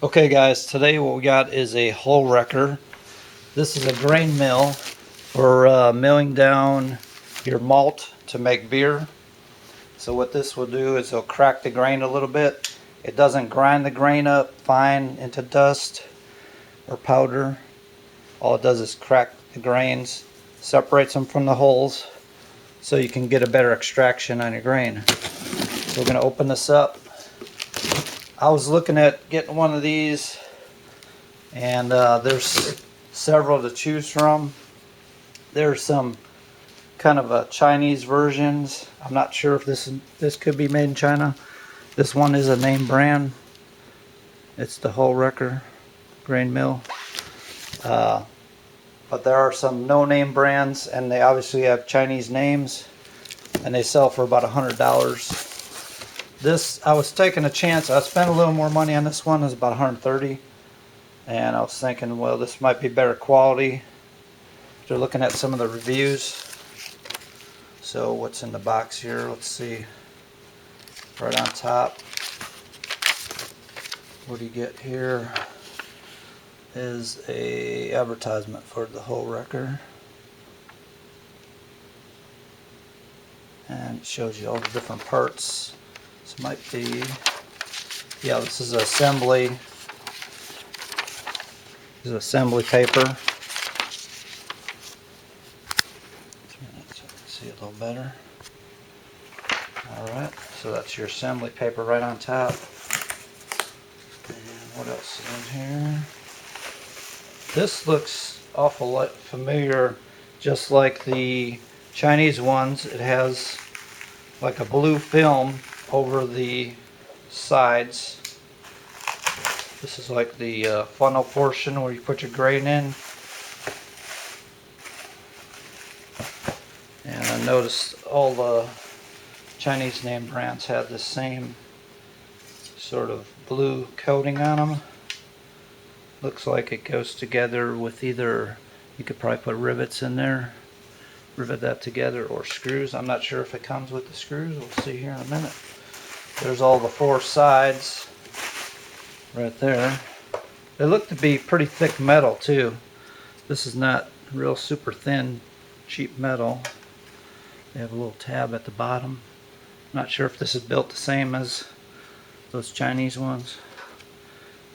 Okay guys, today what we got is a hull wrecker. This is a grain mill for milling down your malt to make beer. So what this will do is it'll crack the grain a little bit. It doesn't grind the grain up fine into dust or powder. All it does is crack the grains, separates them from the hulls so you can get a better extraction on your grain. So we're going to open this up. I was looking at getting one of these, and there's several to choose from. There's some kind of a Chinese versions. I'm not sure if this could be made in China. This one is a name brand. It's the Hull Wrecker grain mill. But there are some no-name brands, and they obviously have Chinese names, and they sell for about $100. This, I was taking a chance. I spent a little more money on this one. It was about $130. And I was thinking, well, this might be better quality. They're looking at some of the reviews. So what's in the box here? Let's see. Right on top, what do you get here? Is a advertisement for the Hull Wrecker. And it shows you all the different parts. This might be, yeah, this is assembly. This is assembly paper. See a little better. Alright, so that's your assembly paper right on top. And what else is in here? This looks awful familiar, just like the Chinese ones. It has like a blue film over the sides. This is like the funnel portion where you put your grain in. And I noticed all the Chinese name brands have the same sort of blue coating on them. Looks like it goes together with either, you could probably put rivets in there, rivet that together, or screws. I'm not sure if it comes with the screws. We'll see here in a minute. There's all the four sides right there. They look to be pretty thick metal too. This is not real super thin, cheap metal. They have a little tab at the bottom. I'm not sure if this is built the same as those Chinese ones.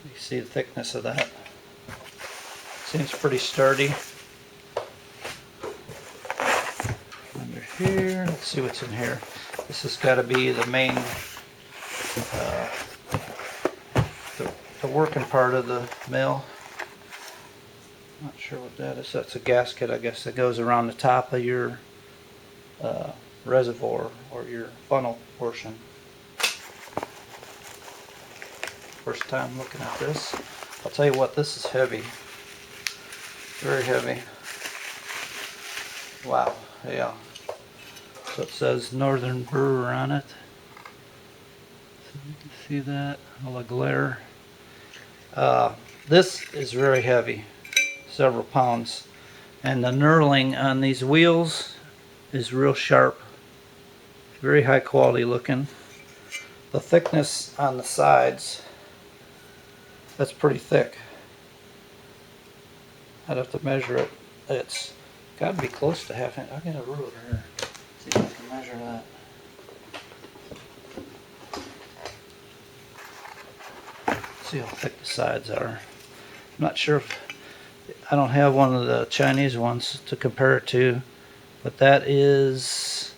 You can see the thickness of that. Seems pretty sturdy. Under here, let's see what's in here. This has got to be the main, the working part of the mill. Not sure what that is. That's a gasket, I guess, that goes around the top of your reservoir or your funnel portion. First time looking at this. I'll tell you what, this is heavy. Very heavy. Wow, yeah. So it says Northern Brewer on it. So you can see that, all the glare. This is very heavy, several pounds. And the knurling on these wheels is real sharp. Very high quality looking. The thickness on the sides, that's pretty thick. I'd have to measure it. It's got to be close to half inch. I'll get a ruler here. See if I can measure that. See how thick the sides are. I'm not sure if, I don't have one of the Chinese ones to compare it to, but that is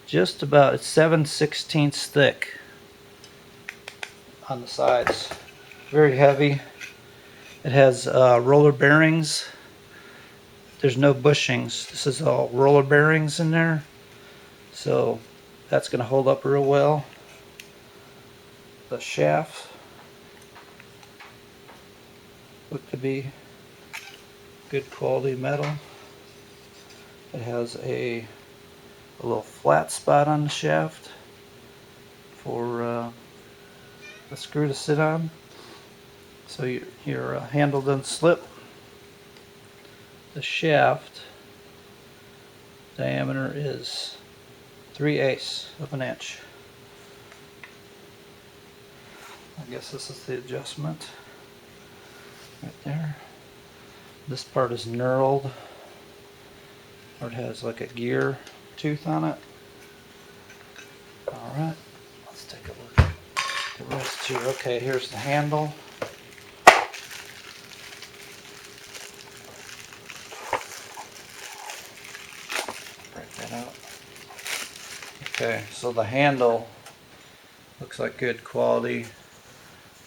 just about, it's 7/16 thick on the sides. Very heavy. It has roller bearings. There's no bushings. This is all roller bearings in there. So that's going to hold up real well. The shaft look to be good quality metal. It has a little flat spot on the shaft for a screw to sit on, so your handle doesn't slip. The shaft diameter is 3/8 of an inch. I guess this is the adjustment. right there. This part is knurled, or it has like a gear tooth on it. Alright, let's take a look at the rest too. Okay, here's the handle. Break that out. Okay, so the handle looks like good quality.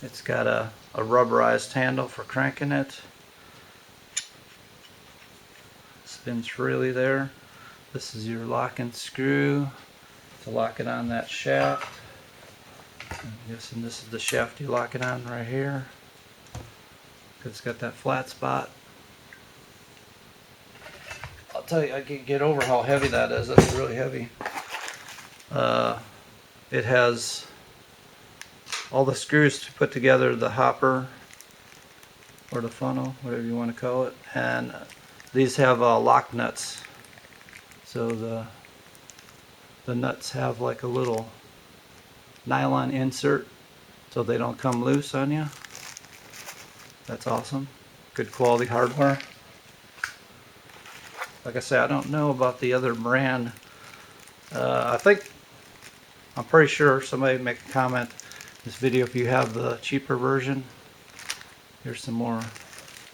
It's got a rubberized handle for cranking it. Spins freely there. This is your locking screw to lock it on that shaft. I'm guessing this is the shaft you lock it on right here, because it's got that flat spot. I'll tell you, I can get over how heavy that is. That's really heavy. It has all the screws to put together the hopper or the funnel, whatever you want to call it, and these have lock nuts. So the nuts have like a little nylon insert so they don't come loose on you. That's awesome. Good quality hardware. Like I say, I don't know about the other brand. I'm pretty sure somebody make a comment in this video if you have the cheaper version. Here's some more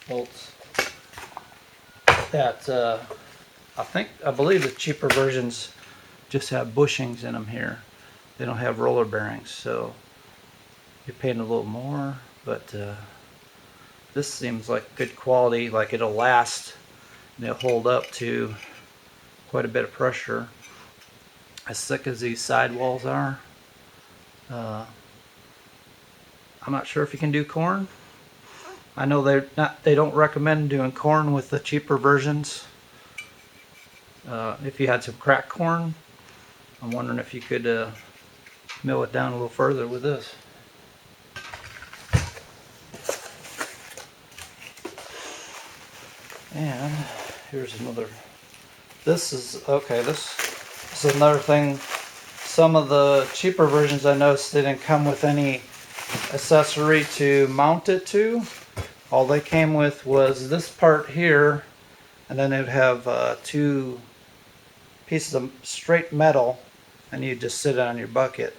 bolts that I believe the cheaper versions just have bushings in them here. They don't have roller bearings, so you're paying a little more, but this seems like good quality, like it'll last and it'll hold up to quite a bit of pressure. As thick as these sidewalls are. I'm not sure if you can do corn. I know they don't recommend doing corn with the cheaper versions. If you had some cracked corn, I'm wondering if you could mill it down a little further with this. And here's another. This is okay. This is another thing. Some of the cheaper versions I noticed they didn't come with any accessory to mount it to. All they came with was this part here, and then it would have two pieces of straight metal, and you just sit it on your bucket.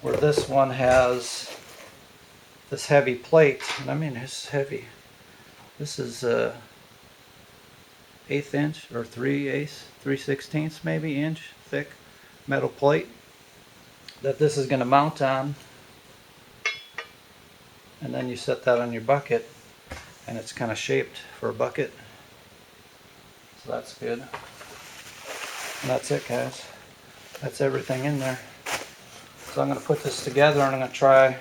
Where this one has this heavy plate, and I mean it's heavy. This is 1/8 inch or 3/16 maybe inch thick metal plate that this is going to mount on, and then you set that on your bucket, and it's kind of shaped for a bucket, so that's good. And that's it, guys. That's everything in there. So I'm going to put this together and I'm going to try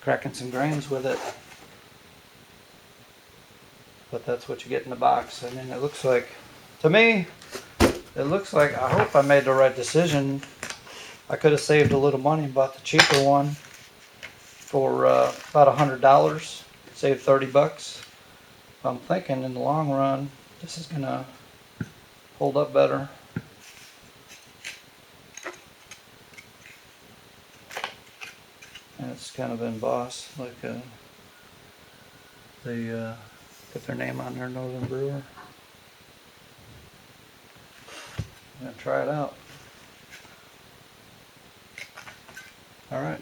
cracking some grains with it. But that's what you get in the box. I mean, it looks like, to me, it looks like, I hope I made the right decision. I could have saved a little money and bought the cheaper one for about $100, saved 30 bucks. I'm thinking in the long run, this is gonna hold up better. And it's kind of embossed, like they put their name on there, Northern Brewer. I'm gonna try it out. All right.